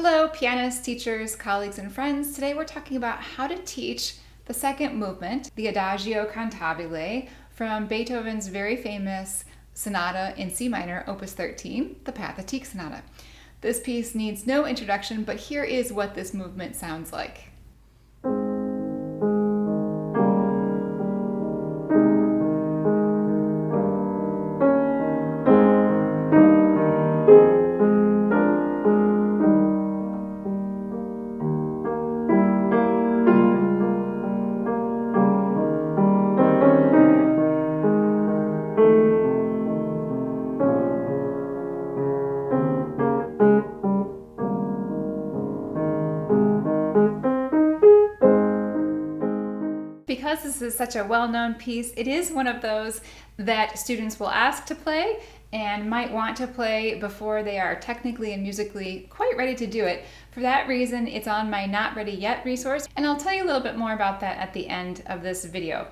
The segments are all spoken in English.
Hello, pianists, teachers, colleagues, and friends. Today we're talking about how to teach the second movement, the Adagio cantabile, from Beethoven's very famous Sonata in C minor, Opus 13, the Pathetique Sonata. This piece needs no introduction, but here is what this movement sounds like. Because this is such a well-known piece, it is one of those that students will ask to play and might want to play before they are technically and musically quite ready to do it. For that reason, it's on my Not Ready Yet resource, and I'll tell you a little bit more about that at the end of this video.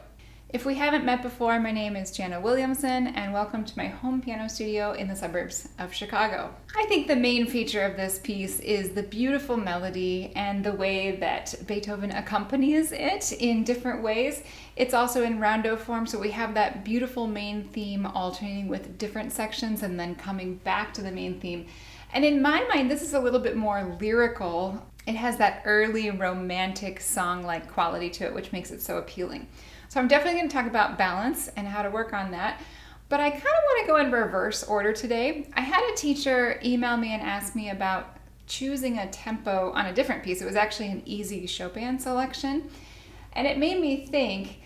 If we haven't met before, my name is Jana Williamson, and welcome to my home piano studio in the suburbs of Chicago. I think the main feature of this piece is the beautiful melody and the way that Beethoven accompanies it in different ways. It's also in rondo form, so we have that beautiful main theme alternating with different sections and then coming back to the main theme. And in my mind, this is a little bit more lyrical. It has that early romantic song-like quality to it, which makes it so appealing. So I'm definitely going to talk about balance and how to work on that. But I kind of want to go in reverse order today. I had a teacher email me and ask me about choosing a tempo on a different piece. It was actually an easy Chopin selection. And it made me think,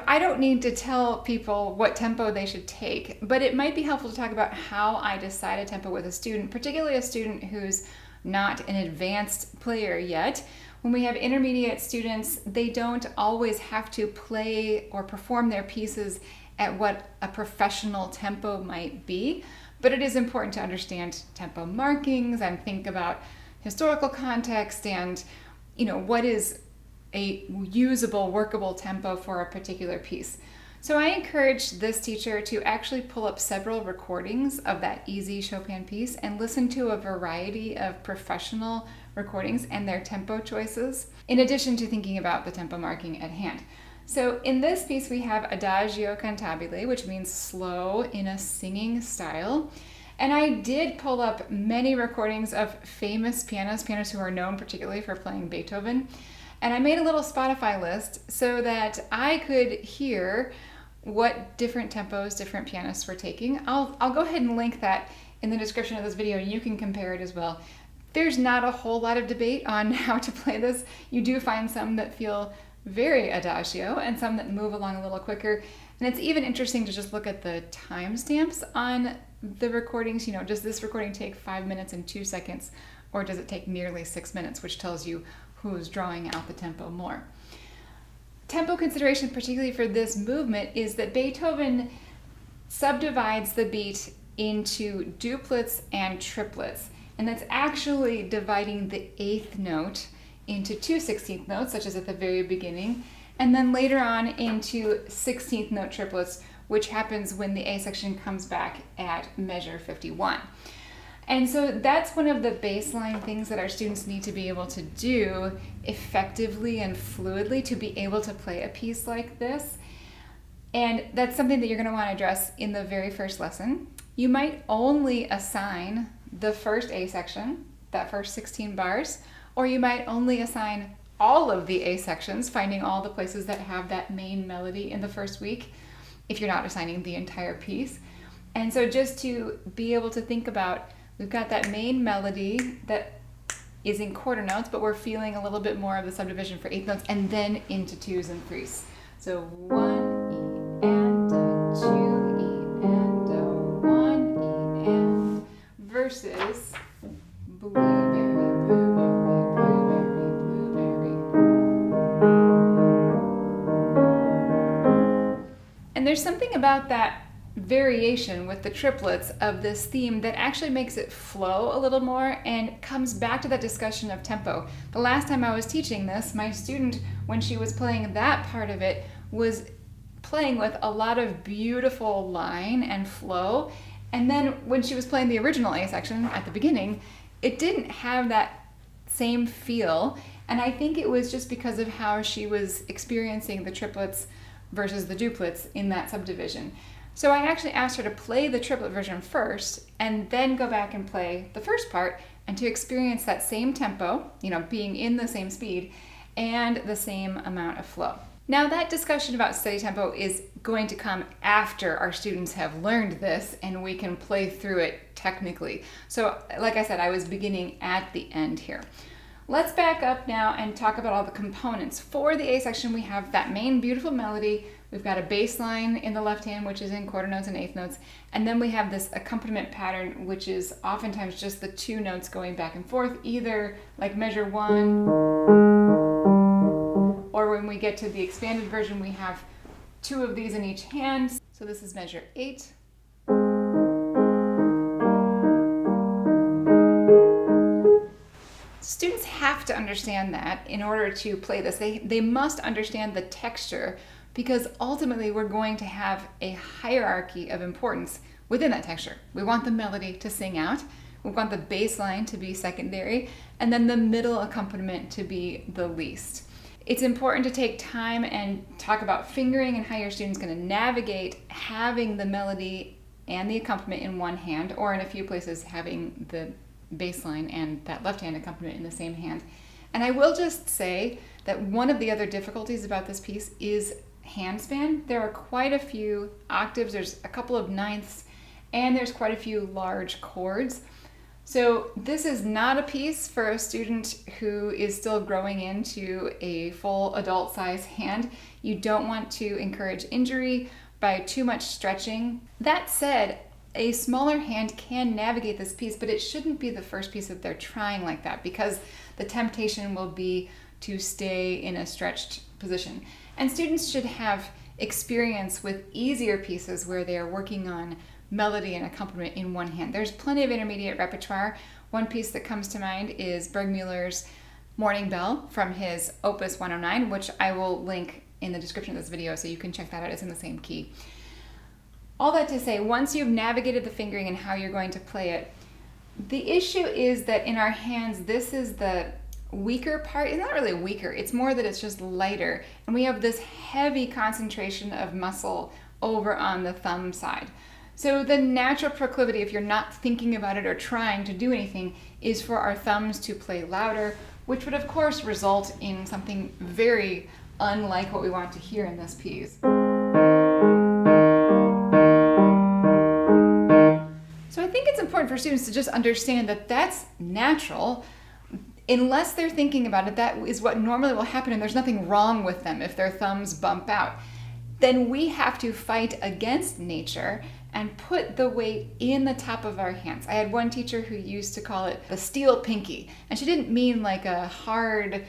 I don't need to tell people what tempo they should take, but it might be helpful to talk about how I decide a tempo with a student, particularly a student who's not an advanced player yet. When we have intermediate students, they don't always have to play or perform their pieces at what a professional tempo might be, but it is important to understand tempo markings and think about historical context and, what is a usable, workable tempo for a particular piece. So I encouraged this teacher to actually pull up several recordings of that easy Chopin piece and listen to a variety of professional recordings and their tempo choices, in addition to thinking about the tempo marking at hand. So in this piece we have Adagio cantabile, which means slow in a singing style. And I did pull up many recordings of famous pianists who are known particularly for playing Beethoven. And I made a little Spotify list so that I could hear what different tempos different pianists were taking. I'll go ahead and link that in the description of this video and you can compare it as well. There's not a whole lot of debate on how to play this. You do find some that feel very adagio and some that move along a little quicker. And it's even interesting to just look at the timestamps on the recordings. Does this recording take 5 minutes and 2 seconds, or does it take nearly 6 minutes, which tells you who's drawing out the tempo more. Tempo consideration, particularly for this movement, is that Beethoven subdivides the beat into duplets and triplets. And that's actually dividing the 8th note into 2 16th notes, such as at the very beginning, and then later on into 16th note triplets, which happens when the A section comes back at measure 51. And so that's one of the baseline things that our students need to be able to do effectively and fluidly to be able to play a piece like this. And that's something that you're going to want to address in the very first lesson. You might only assign the first A section, that first 16 bars, or you might only assign all of the A sections, finding all the places that have that main melody in the first week, if you're not assigning the entire piece. And so just to be able to think about, we've got that main melody that is in quarter notes, but we're feeling a little bit more of the subdivision for 8th notes and then into 2s and 3s. So 1 E and a 2 E and a 1 E and versus blueberry, blueberry, blueberry, blueberry. And there's something about that variation with the triplets of this theme that actually makes it flow a little more and comes back to that discussion of tempo. The last time I was teaching this, my student, when she was playing that part of it, was playing with a lot of beautiful line and flow. And then when she was playing the original A section at the beginning, it didn't have that same feel. And I think it was just because of how she was experiencing the triplets versus the duplets in that subdivision. So I actually asked her to play the triplet version first and then go back and play the first part, and to experience that same tempo, being in the same speed and the same amount of flow. Now, that discussion about steady tempo is going to come after our students have learned this and we can play through it technically. So like I said, I was beginning at the end here. Let's back up now and talk about all the components. For the A section, we have that main beautiful melody. We've got a bass line in the left hand, which is in quarter notes and eighth notes. And then we have this accompaniment pattern, which is oftentimes just the two notes going back and forth, either like measure 1, or when we get to the expanded version, we have 2 of these in each hand. So this is measure 8. Students have to understand that in order to play this. They must understand the texture, because ultimately we're going to have a hierarchy of importance within that texture. We want the melody to sing out, we want the bass line to be secondary, and then the middle accompaniment to be the least. It's important to take time and talk about fingering and how your student's going to navigate having the melody and the accompaniment in one hand, or in a few places having the bass line and that left hand accompaniment in the same hand. And I will just say that one of the other difficulties about this piece is handspan. There are quite a few octaves, there's a couple of ninths, and there's quite a few large chords. So this is not a piece for a student who is still growing into a full adult size hand. You don't want to encourage injury by too much stretching. That said, a smaller hand can navigate this piece, but it shouldn't be the first piece that they're trying like that, because the temptation will be to stay in a stretched position. And students should have experience with easier pieces where they are working on melody and accompaniment in one hand. There's plenty of intermediate repertoire. One piece that comes to mind is Bergmüller's Morning Bell from his Opus 109, which I will link in the description of this video so you can check that out. It's in the same key. All that to say, once you've navigated the fingering and how you're going to play it, the issue is that in our hands, this is the weaker part. It's not really weaker, it's more that it's just lighter. And we have this heavy concentration of muscle over on the thumb side. So the natural proclivity, if you're not thinking about it or trying to do anything, is for our thumbs to play louder, which would of course result in something very unlike what we want to hear in this piece. So I think it's important for students to just understand that that's natural. Unless they're thinking about it, that is what normally will happen, and there's nothing wrong with them if their thumbs bump out. Then we have to fight against nature and put the weight in the top of our hands. I had one teacher who used to call it the steel pinky, and she didn't mean like a hard,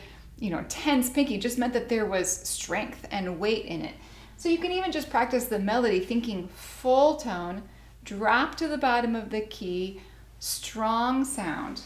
tense pinky, just meant that there was strength and weight in it. So you can even just practice the melody thinking full tone, drop to the bottom of the key, strong sound.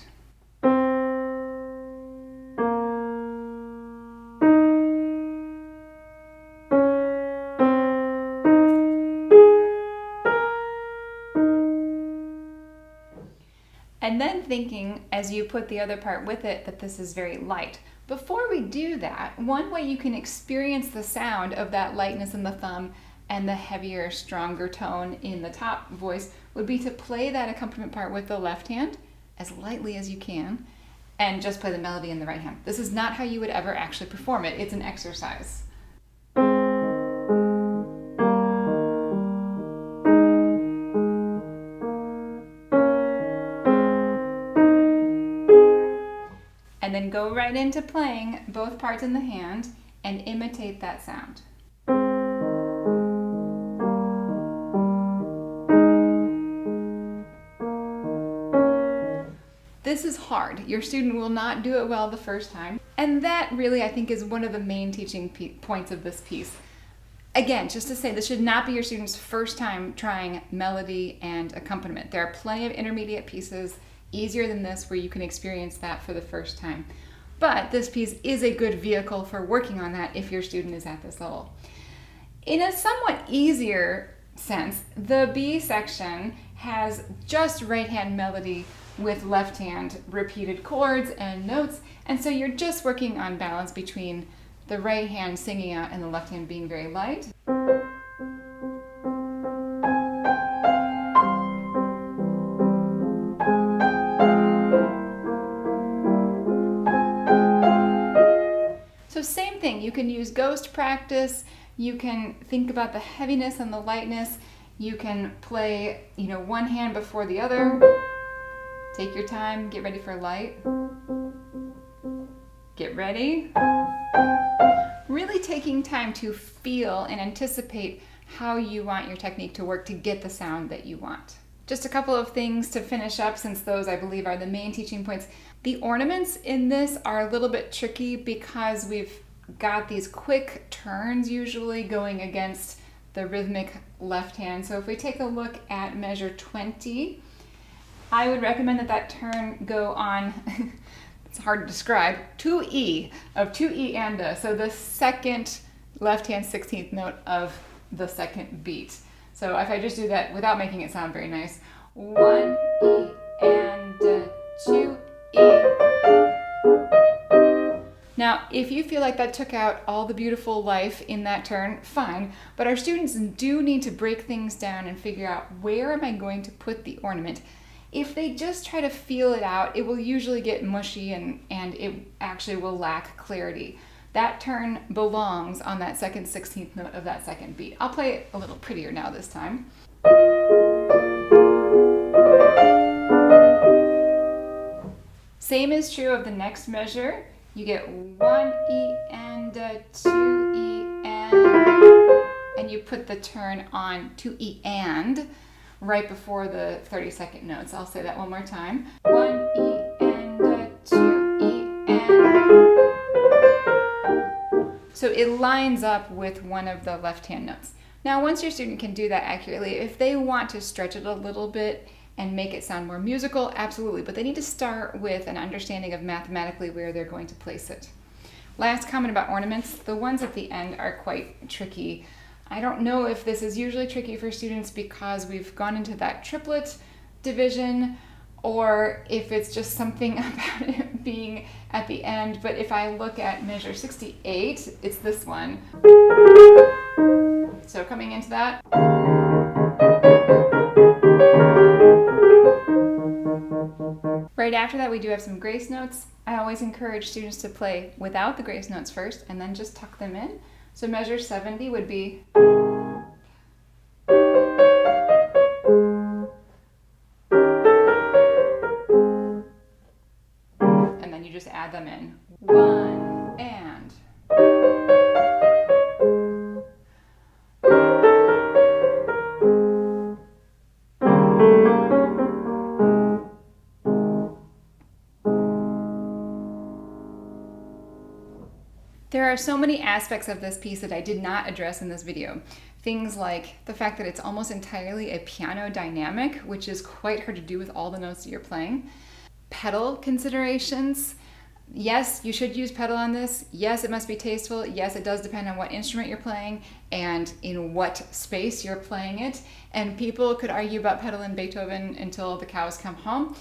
And then thinking, as you put the other part with it, that this is very light. Before we do that, one way you can experience the sound of that lightness in the thumb and the heavier, stronger tone in the top voice would be to play that accompaniment part with the left hand as lightly as you can and just play the melody in the right hand. This is not how you would ever actually perform it. It's an exercise. And then go right into playing both parts in the hand and imitate that sound. This is hard. Your student will not do it well the first time. And that really, I think, is one of the main teaching points of this piece. Again, just to say, this should not be your student's first time trying melody and accompaniment. There are plenty of intermediate pieces easier than this where you can experience that for the first time. But this piece is a good vehicle for working on that if your student is at this level. In a somewhat easier sense, the B section has just right hand melody with left hand repeated chords and notes. And so you're just working on balance between the right hand singing out and the left hand being very light. So same thing, you can use ghost practice, you can think about the heaviness and the lightness, you can play, one hand before the other. Take your time, get ready for light. Get ready. Really taking time to feel and anticipate how you want your technique to work to get the sound that you want. Just a couple of things to finish up, since those I believe are the main teaching points. The ornaments in this are a little bit tricky because we've got these quick turns usually going against the rhythmic left hand. So if we take a look at measure 20, I would recommend that turn go on, it's hard to describe, 2E of 2E-anda. So the second left hand 16th note of the second beat. So if I just do that without making it sound very nice, 1 E and 2 E. Now, if you feel like that took out all the beautiful life in that turn, fine, but our students do need to break things down and figure out, where am I going to put the ornament? If they just try to feel it out, it will usually get mushy and it actually will lack clarity. That turn belongs on that second 16th note of that second beat. I'll play it a little prettier now this time. Same is true of the next measure. You get 1 E and 2 E and you put the turn on 2 E and right before the 32nd notes. I'll say that one more time. 1 E and 2 E and. So it lines up with one of the left-hand notes. Now, once your student can do that accurately, if they want to stretch it a little bit and make it sound more musical, absolutely, but they need to start with an understanding of mathematically where they're going to place it. Last comment about ornaments, the ones at the end are quite tricky. I don't know if this is usually tricky for students because we've gone into that triplet division, or if it's just something about it being at the end, but if I look at measure 68, it's this one. So coming into that. Right after that, we do have some grace notes. I always encourage students to play without the grace notes first and then just tuck them in. So measure 70 would be. And then you just add them in. 1 and. There are so many aspects of this piece that I did not address in this video. Things like the fact that it's almost entirely a piano dynamic, which is quite hard to do with all the notes that you're playing. Pedal considerations. Yes, you should use pedal on this. Yes, it must be tasteful. Yes, it does depend on what instrument you're playing and in what space you're playing it. And people could argue about pedal in Beethoven until the cows come home.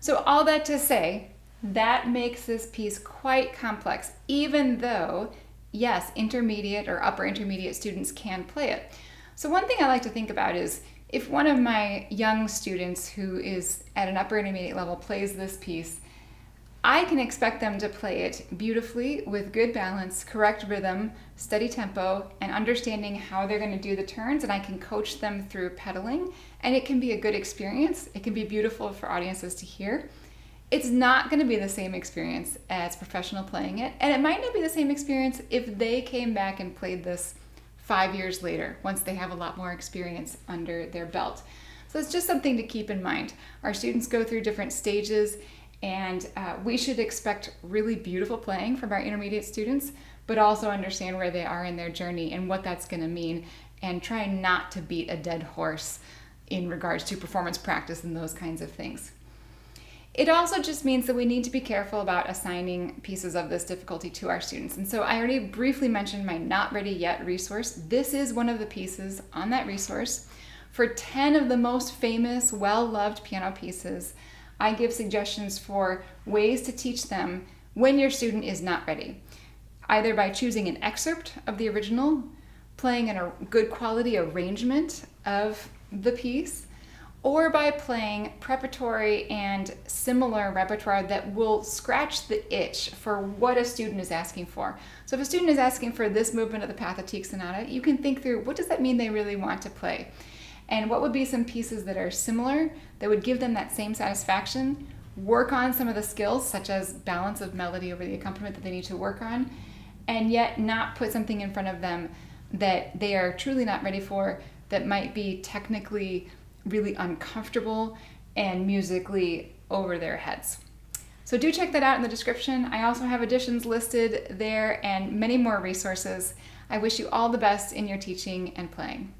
So all that to say, that makes this piece quite complex, even though, yes, intermediate or upper intermediate students can play it. So one thing I like to think about is, if one of my young students who is at an upper intermediate level plays this piece, I can expect them to play it beautifully with good balance, correct rhythm, steady tempo, and understanding how they're going to do the turns, and I can coach them through pedaling, and it can be a good experience. It can be beautiful for audiences to hear. It's not going to be the same experience as professional playing it, and it might not be the same experience if they came back and played this 5 years later, once they have a lot more experience under their belt. So it's just something to keep in mind. Our students go through different stages, and we should expect really beautiful playing from our intermediate students, but also understand where they are in their journey and what that's going to mean, and try not to beat a dead horse in regards to performance practice and those kinds of things. It also just means that we need to be careful about assigning pieces of this difficulty to our students. And so I already briefly mentioned my Not Ready Yet resource. This is one of the pieces on that resource. For 10 of the most famous, well-loved piano pieces, I give suggestions for ways to teach them when your student is not ready, either by choosing an excerpt of the original, playing in a good quality arrangement of the piece, or by playing preparatory and similar repertoire that will scratch the itch for what a student is asking for. So if a student is asking for this movement of the Pathetique Sonata, you can think through, what does that mean they really want to play? And what would be some pieces that are similar that would give them that same satisfaction? Work on some of the skills, such as balance of melody over the accompaniment that they need to work on, and yet not put something in front of them that they are truly not ready for, that might be technically really uncomfortable and musically over their heads. So do check that out in the description. I also have additions listed there and many more resources. I wish you all the best in your teaching and playing.